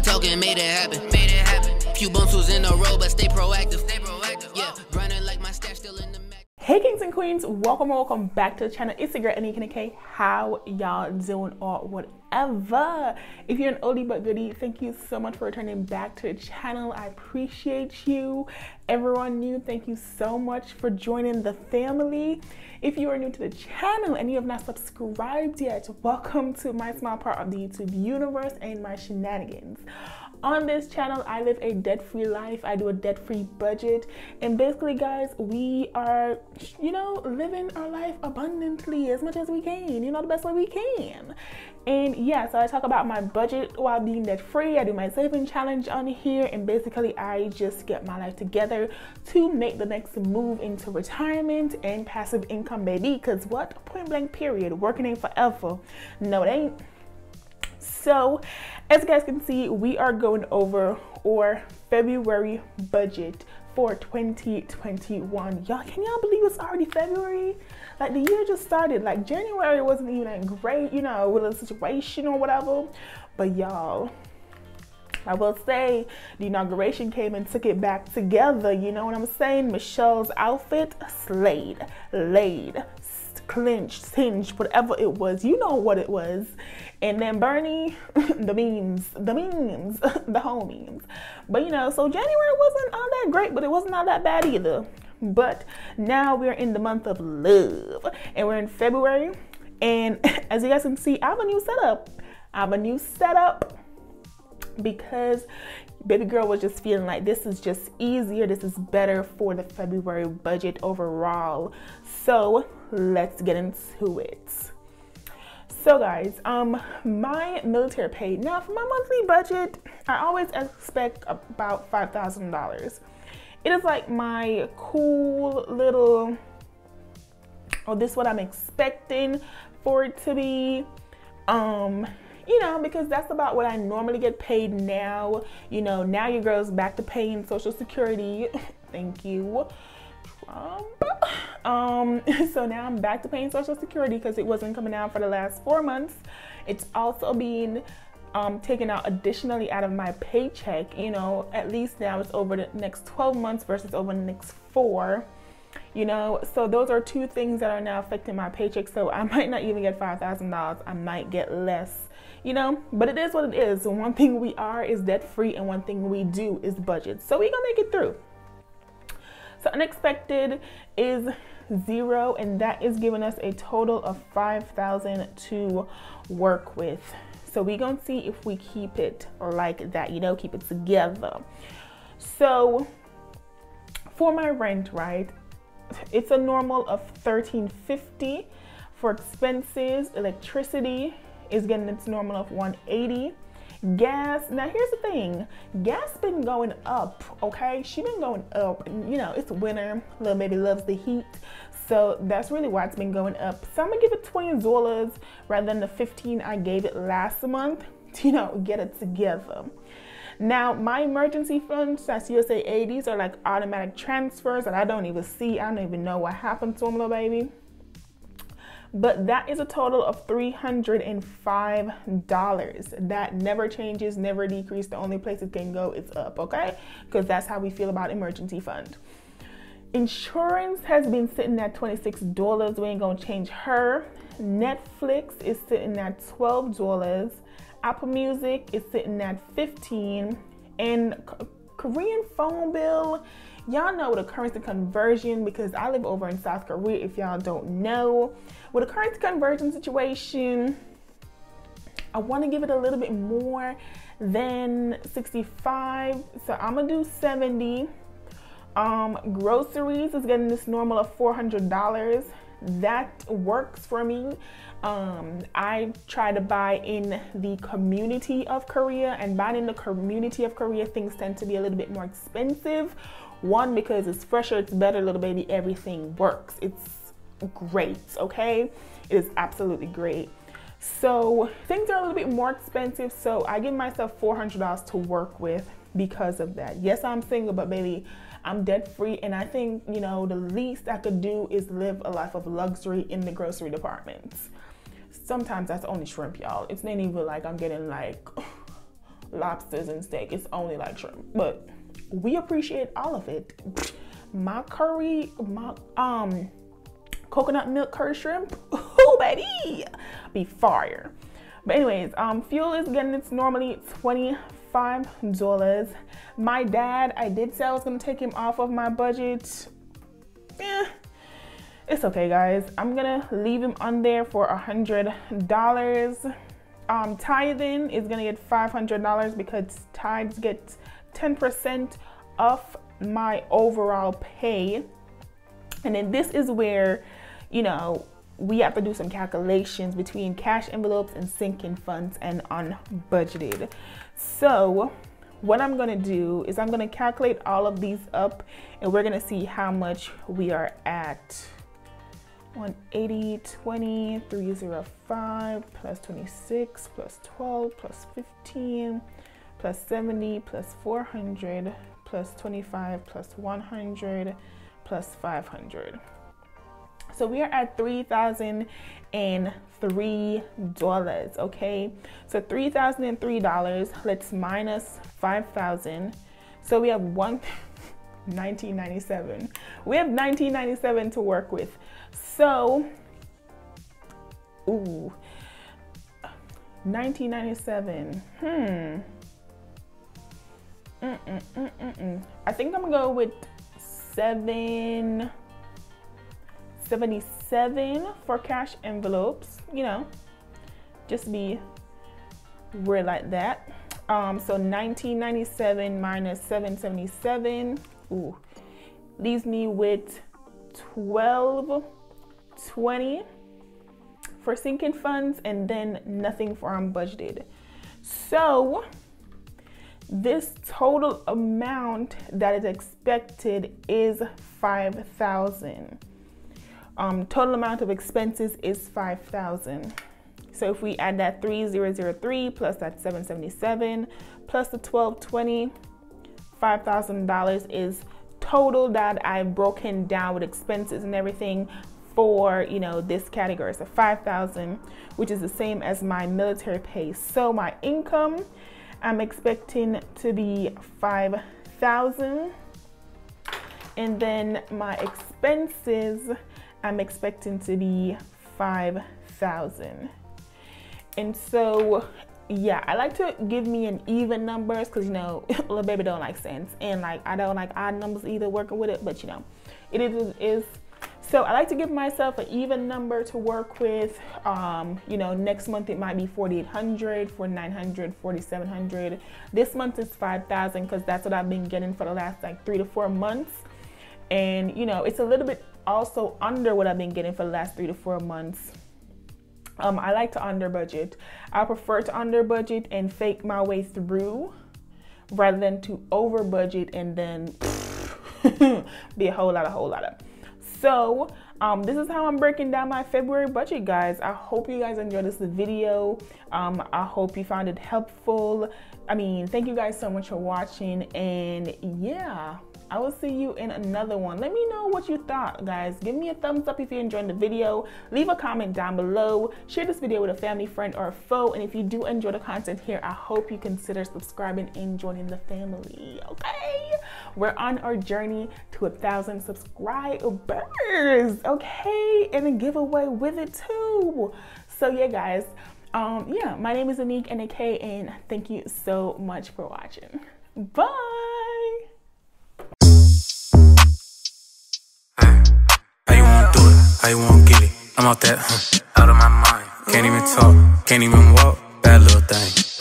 that talking, made it happen. Few bumps was in a row, but stay proactive. Yeah, grinding like my stash still in the Mac. Hey kings and queens, welcome back to the channel. It's your girl Anika. How y'all doing or whatever? If you're an oldie but goodie, thank you so much for returning back to the channel. I appreciate you. Everyone new, thank you so much for joining the family. If you are new to the channel and you have not subscribed yet, welcome to my small part of the YouTube universe and my shenanigans. On this channel, I live a debt-free life. I do a debt-free budget. And basically, guys, we are, living our life abundantly as much as we can, the best way we can. And yeah, so I talk about my budget while being debt-free. I do my saving challenge on here. And basically, I just get my life together to make the next move into retirement and passive income, baby. Because what? Point blank period. Working ain't forever. No, it ain't. So, as you guys can see, we are going over our February budget for 2021. Y'all, can y'all believe it's already February? Like, the year just started. Like, January wasn't even that great, with a situation or whatever. But y'all, I will say the inauguration came and took it back together. You know what I'm saying? Michelle's outfit slayed, laid, clinched, singed, whatever it was, you know what it was. And then Bernie, the memes, the whole memes. But so January wasn't all that great, but it wasn't all that bad either. But now we're in the month of love and we're in February. And as you guys can see, I have a new setup. Because baby girl was just feeling like this is just easier, this is better for the February budget overall. So let's get into it. So guys, my military pay. Now for my monthly budget, I always expect about $5,000. It is like my cool little, this is what I'm expecting for it to be. Because that's about what I normally get paid now. Now your girl's back to paying Social Security. Thank you, Trump. So now I'm back to paying Social Security because it wasn't coming out for the last 4 months. It's also being taken out additionally out of my paycheck. At least now it's over the next 12 months versus over the next 4. So those are two things that are now affecting my paycheck. So I might not even get $5,000. I might get less. But it is what it is. So one thing we are is debt free, and one thing we do is budget. So we gonna make it through. So unexpected is 0, and that is giving us a total of $5,000 to work with. So we gonna see if we keep it like that, keep it together. So for my rent, right, it's a normal of $1,350. For expenses, electricity is getting its normal of $180. Gas, now here's the thing, gas been going up, okay? She been going up, it's winter, little baby loves the heat, so that's really why it's been going up. So I'm gonna give it $20 rather than the $15 I gave it last month to, get it together. Now, my emergency funds, that's USAID, these are like automatic transfers that I don't even see. I don't even know what happened to them, little baby. But that is a total of $305. That never changes, never decreases. The only place it can go is up, okay? Because that's how we feel about emergency fund. Insurance has been sitting at $26. We ain't gonna change her. Netflix is sitting at $12. Apple Music is sitting at $15. And Korean phone bill, y'all know the currency conversion, because I live over in South Korea, if y'all don't know. With a currency conversion situation, I want to give it a little bit more than 65, so I'm gonna do 70. Groceries is getting this normal of $400. That works for me. I try to buy in the community of Korea, and buying in the community of Korea, things tend to be a little bit more expensive. One, because it's fresher, it's better, little baby, everything works. It's great, okay? It is absolutely great. So things are a little bit more expensive, so I give myself $400 to work with because of that. Yes, I'm single, but baby, I'm debt free, and I think, the least I could do is live a life of luxury in the grocery departments. Sometimes that's only shrimp, y'all. It's not even like I'm getting like lobsters and steak. It's only like shrimp, but we appreciate all of it. My curry, my coconut milk curry shrimp, oh baby, be fire. But anyways, fuel is getting, it's normally $25. My dad, I did say I was gonna take him off of my budget. It's okay, guys. I'm gonna leave him on there for $100. Tithing is gonna get $500 because tithes get 10% of my overall pay. And then this is where, you know, we have to do some calculations between cash envelopes and sinking funds and unbudgeted. So what I'm gonna do is I'm gonna calculate all of these up, and we're gonna see how much we are at. 180, 20, 305, plus 26, plus 12, plus 15, plus 70, plus 400, plus 25, plus 100, plus 500. So we are at $3,003, okay? So $3,003, let's minus 5,000. So we have $1997. We have $1997 to work with. So, ooh, 1997. I think I'm gonna go with 777 for cash envelopes. You know, just be weird like that. So 1997 minus 777. Ooh, leaves me with 1220 for sinking funds, and then nothing for unbudgeted. So this total amount that is expected is 5,000. Total amount of expenses is 5,000. So if we add that 3003 plus that 777 plus the 1220, $5,000 is total that I've broken down with expenses and everything for, you know, this category. So 5,000, which is the same as my military pay. So my income, I'm expecting to be 5,000, and then my expenses, I'm expecting to be 5,000. And so yeah, I like to give me an even numbers because, you know, little baby don't like cents, and like I don't like odd numbers either working with it, but you know, it is. So I like to give myself an even number to work with. You know, next month it might be 4,800, 4,900, 4,700. This month is 5,000 because that's what I've been getting for the last like 3 to 4 months. And you know, it's a little bit also under what I've been getting for the last 3 to 4 months. I like to under budget. I prefer to under budget and fake my way through rather than to over budget and then be a whole lot of. So this is how I'm breaking down my February budget, guys. I hope you guys enjoyed this video. I hope you found it helpful. I mean, thank you guys so much for watching, and yeah, I will see you in another one. Let me know what you thought, guys. Give me a thumbs up if you enjoyed the video. Leave a comment down below. Share this video with a family, friend, or a foe. And if you do enjoy the content here, I hope you consider subscribing and joining the family, okay? We're on our journey to 1,000 subscribers, okay? And a giveaway with it too. So yeah, guys. Yeah, my name is Anique, N-A-K, and thank you so much for watching. Bye. How you won't get it? I'm out that, out of my mind. Can't even talk, can't even walk. Bad little thing.